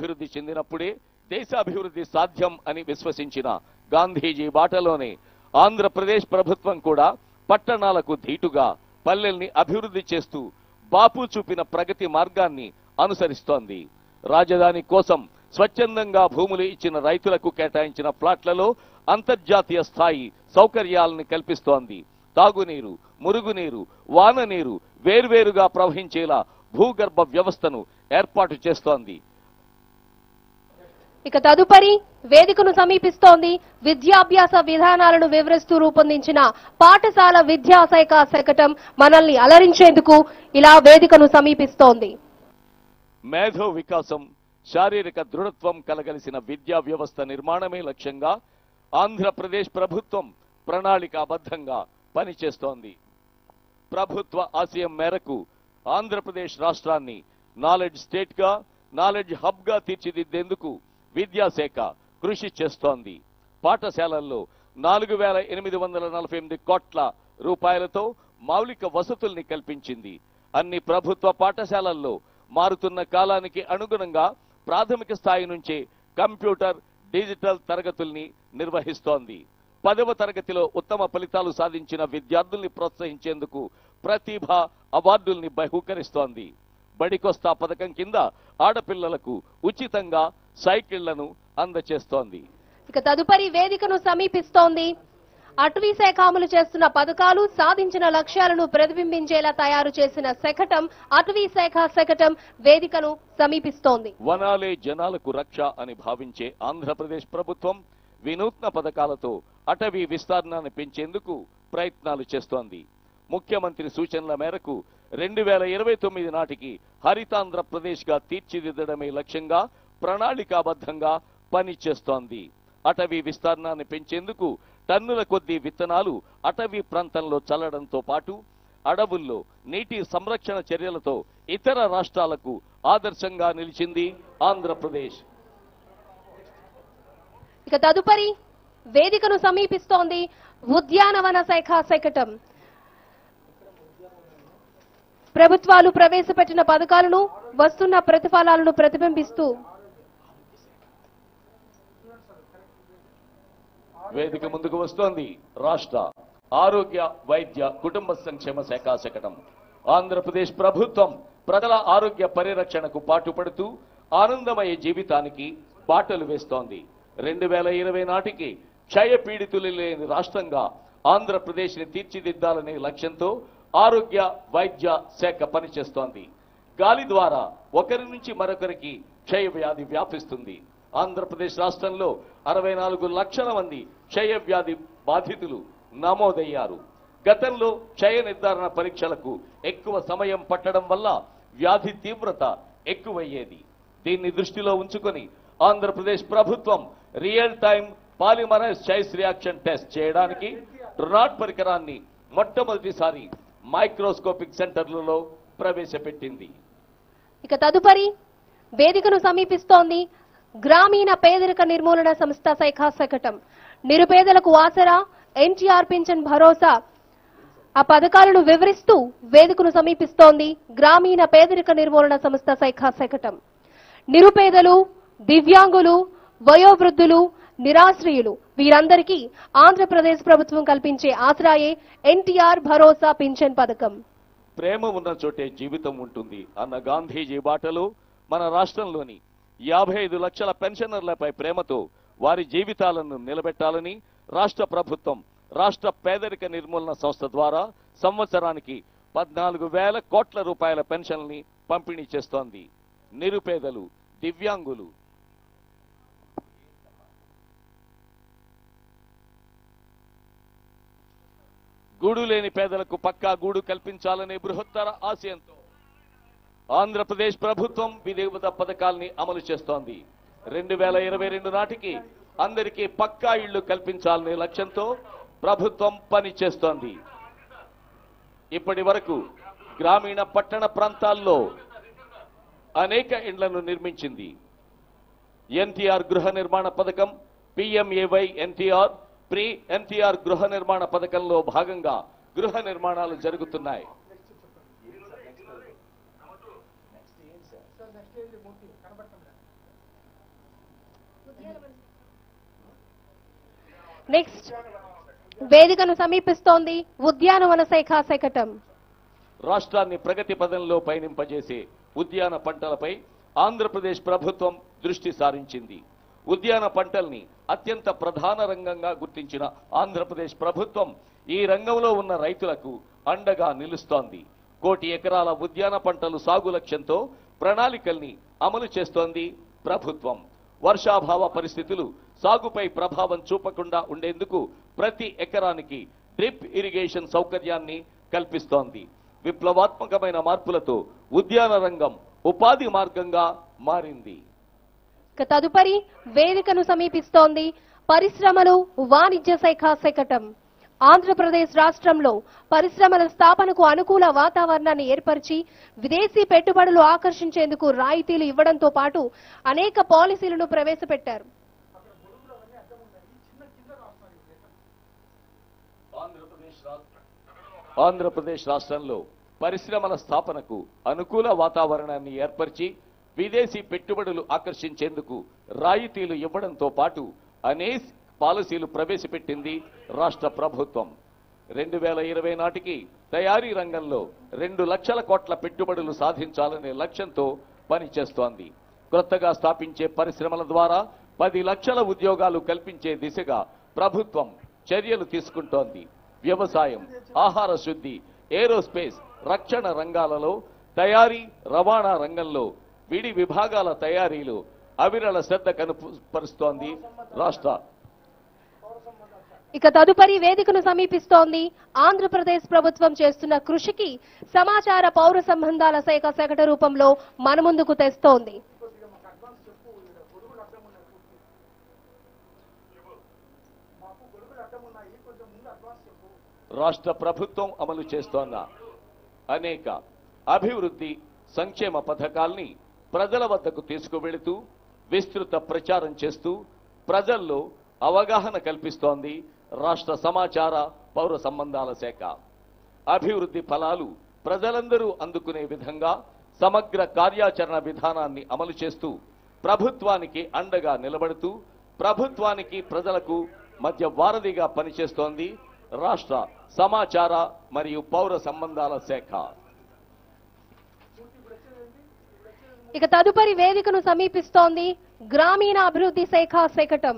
అభివృద్ధి చెందినప్పుడే దేశాభివృద్ధి సాధ్యం అని విశ్వసించిన గాంధీజీ బాటలోనే ఆంధ్రప్రదేశ్ ప్రభుత్వం కూడా పట్టణాలకు ధీటుగా పల్లెల్ని అభివృద్ధి చేస్తూ బాపు చూపిన ప్రగతి మార్గాన్ని అనుసరిస్తోంది. రాజధాని కోసం స్వచ్ఛందంగా భూములు ఇచ్చిన రైతులకు కేటాయించిన ప్లాట్లలో అంతర్జాతీయ స్థాయి సౌకర్యాలను కల్పిస్తోంది. తాగునీరు, మురుగునీరు, వాననీరు వేర్వేరుగా ప్రవహించేలా భూగర్భ వ్యవస్థను ఏర్పాటు చేస్తోంది. ఇక తదుపరి వేదికను సమీపిస్తోంది విద్యాభ్యాస విధానాలను వివరిస్తూ రూపొందించిన పాఠశాల విద్యాశాఖ శకటం మనల్ని అలరించేందుకు ఇలా వేదికను సమీపిస్తోంది. మేధో వికాసం, శారీరక దృఢత్వం కలగలిసిన విద్యా వ్యవస్థ నిర్మాణమే లక్ష్యంగా ఆంధ్రప్రదేశ్ ప్రభుత్వం ప్రణాళికాబద్ధంగా పనిచేస్తోంది. ప్రభుత్వ ఆశయం మేరకు ఆంధ్రప్రదేశ్ రాష్ట్రాన్ని నాలెడ్జ్ స్టేట్ గా, నాలెడ్జ్ హబ్ గా తీర్చిదిద్దేందుకు విద్యాశాఖ కృషి చేస్తోంది. పాఠశాలల్లో 4,848 కోట్ల రూపాయలతో మౌలిక వసతుల్ని కల్పించింది. అన్ని ప్రభుత్వ పాఠశాలల్లో మారుతున్న కాలానికి అనుగుణంగా ప్రాథమిక స్థాయి నుంచే కంప్యూటర్, డిజిటల్ తరగతుల్ని నిర్వహిస్తోంది. 10వ తరగతిలో ఉత్తమ ఫలితాలు సాధించిన విద్యార్థుల్ని ప్రోత్సహించేందుకు ప్రతిభ అవార్డుల్ని బహూకరిస్తోంది. బడికొస్తా పథకం కింద ఆడపిల్లలకు ఉచితంగా సైకిళ్లను అందజేస్తోంది. ఇక తదుపరి వేదికను సమీపిస్తోంది అటవీ శాఖ అమలు చేస్తున్న పథకాలు, సాధించిన లక్ష్యాలను ప్రతిబింబించేలా తయారు చేసిన శకటం అటవీ శాఖ శకటం వేదికను సమీపిస్తోంది. వనాలే జనాలకు రక్ష అని భావించే ఆంధ్రప్రదేశ్ ప్రభుత్వం వినూత్న పథకాలతో అటవీ విస్తీర్ణాన్ని పెంచేందుకు ప్రయత్నాలు చేస్తోంది. ముఖ్యమంత్రి సూచనల మేరకు 2029 నాటికి హరితాంధ్రప్రదేశ్ గా తీర్చిదిద్దడమే లక్ష్యంగా ప్రణాళికాబద్ధంగా పనిచేస్తోంది. అటవీ విస్తీర్ణాన్ని పెంచేందుకు టన్నుల కొద్దీ విత్తనాలు అటవీ ప్రాంతంలో చల్లడంతో పాటు అడవుల్లో నీటి సంరక్షణ చర్యలతో ఇతర రాష్ట్రాలకు ఆదర్శంగా నిలిచింది ఆంధ్రప్రదేశ్. ఇక తదుపరి వేదికను సమీపిస్తోంది ఉద్యానవన శాఖ శకటం. ప్రభుత్వాలు ప్రవేశపెట్టిన పథకాలను, వస్తున్న ప్రతిఫలాలను ప్రతిబింబిస్తూ వేదిక ముందుకు వస్తోంది రాష్ట్ర ఆరోగ్య, వైద్య, కుటుంబ సంక్షేమ శాఖ శకటం. ఆంధ్రప్రదేశ్ ప్రభుత్వం ప్రజల ఆరోగ్య పరిరక్షణకు పాటుపడుతూ ఆనందమయ జీవితానికి బాటలు వేస్తోంది. 2020 నాటికి క్షయ పీడితులు లేని రాష్ట్రంగా ఆంధ్రప్రదేశ్ ని తీర్చిదిద్దాలనే లక్ష్యంతో ఆరోగ్య, వైద్య శాఖ పనిచేస్తోంది. గాలి ద్వారా ఒకరి నుంచి మరొకరికి క్షయ వ్యాధి వ్యాపిస్తుంది. ఆంధ్రప్రదేశ్ రాష్ట్రంలో 64 లక్షల మంది క్షయ వ్యాధి బాధితులు నమోదయ్యారు. గతంలో క్షయ నిర్ధారణ పరీక్షలకు ఎక్కువ సమయం పట్టడం వల్ల వ్యాధి తీవ్రత ఎక్కువయ్యేది. దీన్ని దృష్టిలో ఉంచుకొని ఆంధ్రప్రదేశ్ ప్రభుత్వం real time polymerase chain reaction test చేయడానికి ట్రునాట్ పరికరాన్ని మొట్టమొదటిసారి మైక్రోస్కోపిక్ సెంటర్లలో ప్రవేశపెట్టింది. ఇక తదుపరి వేదికను సమీపిస్తోంది గ్రామీణ పేదరిక నిర్మూలన సంస్థ శాఖ శకటం. నిరుపేదలకు ఆసరా, ఎన్టీఆర్ పింఛన్ భరోసా ఆ పథకాలను వివరిస్తూ వేదికను సమీపిస్తోంది గ్రామీణ పేదరిక నిర్మూలన సంస్థ శాఖ శకటం. నిరుపేదలు, దివ్యాంగులు, వయోవృద్ధులు, నిరాశ్రయులు వీరందరికీ ఆంధ్రప్రదేశ్ ప్రభుత్వం కల్పించే ఆసరాయే ఎన్టీఆర్ భరోసా పింఛన్ పథకం. ప్రేమ ఉన్న చోటే జీవితం ఉంటుంది అన్న గాంధీజీ బాటలో మన రాష్ట్రంలోని 55 లక్షల పెన్షనర్లపై ప్రేమతో వారి జీవితాలను నిలబెట్టాలని రాష్ట్ర ప్రభుత్వం రాష్ట్ర పేదరిక నిర్మూలన సంస్థ ద్వారా సంవత్సరానికి 14,000 కోట్ల రూపాయల పెన్షన్లని పంపిణీ చేస్తోంది. నిరుపేదలు, దివ్యాంగులు, గూడు లేని పేదలకు పక్కా గూడు కల్పించాలనే బృహత్తర ఆశయంతో ఆంధ్రప్రదేశ్ ప్రభుత్వం వివిధ పథకాల్ని అమలు చేస్తోంది. 2022 నాటికి అందరికీ పక్కా ఇళ్లు కల్పించాలనే లక్ష్యంతో ప్రభుత్వం పనిచేస్తోంది. ఇప్పటి వరకు గ్రామీణ పట్టణ ప్రాంతాల్లో అనేక ఇండ్లను నిర్మించింది. ఎన్టీఆర్ గృహ నిర్మాణ పథకం, పిఎంఏవై ఎన్టీఆర్, ప్రీ ఎన్టీఆర్ గృహ నిర్మాణ పథకంలో భాగంగా గృహ నిర్మాణాలు జరుగుతున్నాయి. నెక్స్ట్ వేదికను సమీపిస్తోంది ఉద్యానవన శాఖ శకటం. రాష్ట్రాన్ని ప్రగతి పదంలో పయనింపజేసే ఉద్యాన పంటలపై ఆంధ్రప్రదేశ్ ప్రభుత్వం దృష్టి సారించింది. ఉద్యాన పంటల్ని అత్యంత ప్రధాన రంగంగా గుర్తించిన ఆంధ్రప్రదేశ్ ప్రభుత్వం ఈ రంగంలో ఉన్న రైతులకు అండగా నిలుస్తోంది. 1 కోటి ఎకరాల ఉద్యాన పంటలు సాగు లక్ష్యంతో ప్రణాళికల్ని అమలు చేస్తోంది ప్రభుత్వం. వర్షాభావ పరిస్థితులు సాగుపై ప్రభావం చూపకుండా ఉండేందుకు ప్రతి ఎకరానికి డ్రిప్ ఇరిగేషన్ సౌకర్యాన్ని కల్పిస్తోంది. విప్లవాత్మకమైన మార్పులతో ఉద్యాన రంగం ఉపాధి మార్గంగా మారింది. తదుపరి వేదికను సమీపిస్తోంది పరిశ్రమలు వాణిజ్య శాఖ శకటం. ఆంధ్రప్రదేశ్ రాష్ట్రంలో పరిశ్రమల స్థాపనకు అనుకూల వాతావరణాన్ని ఏర్పరిచి విదేశీ పెట్టుబడులు ఆకర్షించేందుకు రాయితీలు ఇవ్వడంతో పాటు అనేక పాలసీలను ప్రవేశపెట్టారు. ఆంధ్రప్రదేశ్ రాష్ట్రంలో పరిశ్రమల స్థాపనకు అనుకూల వాతావరణాన్ని ఏర్పరిచి విదేశీ పెట్టుబడులు ఆకర్షించేందుకు రాయితీలు ఇవ్వడంతో పాటు అనేక పాలసీలు ప్రవేశపెట్టింది రాష్ట్ర ప్రభుత్వం. 2020 నాటికి తయారీ రంగంలో 2 లక్షల కోట్ల పెట్టుబడులు సాధించాలనే లక్ష్యంతో పనిచేస్తోంది. కొత్తగా స్థాపించే పరిశ్రమల ద్వారా 10 లక్షల ఉద్యోగాలు కల్పించే దిశగా ప్రభుత్వం చర్యలు తీసుకుంటోంది. వ్యవసాయం, ఆహార శుద్ధి, ఏరోస్పేస్, రక్షణ రంగాలలో తయారీ, రవాణా రంగంలో విడి విభాగాల తయారీలు అవిరళ శ్రద్ధ కనపరుస్తోంది రాష్ట్ర. తదుపరి వేదికను సమీపిస్తోంది ఆంధ్రప్రదేశ్ ప్రభుత్వం చేస్తున్న కృషికి సమాచార పౌర సంబంధాల శాఖ శకట రూపంలో మన ముందుకు తెస్తోంది. రాష్ట్ర ప్రభుత్వం అమలు చేస్తోన్న అనేక అభివృద్ధి సంక్షేమ పథకాల్ని ప్రజల వద్దకు తీసుకువెళుతూ విస్తృత ప్రచారం చేస్తూ ప్రజల్లో అవగాహన కల్పిస్తోంది రాష్ట్ర సమాచార పౌర సంబంధాల శాఖ. అభివృద్ధి ఫలాలు ప్రజలందరూ అందుకునే విధంగా సమగ్ర కార్యాచరణ విధానాన్ని అమలు చేస్తూ ప్రభుత్వానికి అండగా నిలబడుతూ ప్రభుత్వానికి ప్రజలకు మధ్య వారధిగా పనిచేస్తోంది రాష్ట్ర సమాచార మరియు పౌర సంబంధాల శాఖ. తదుపరి వేదికను సమీపిస్తోంది గ్రామీణ అభివృద్ధి శాఖ శకటం.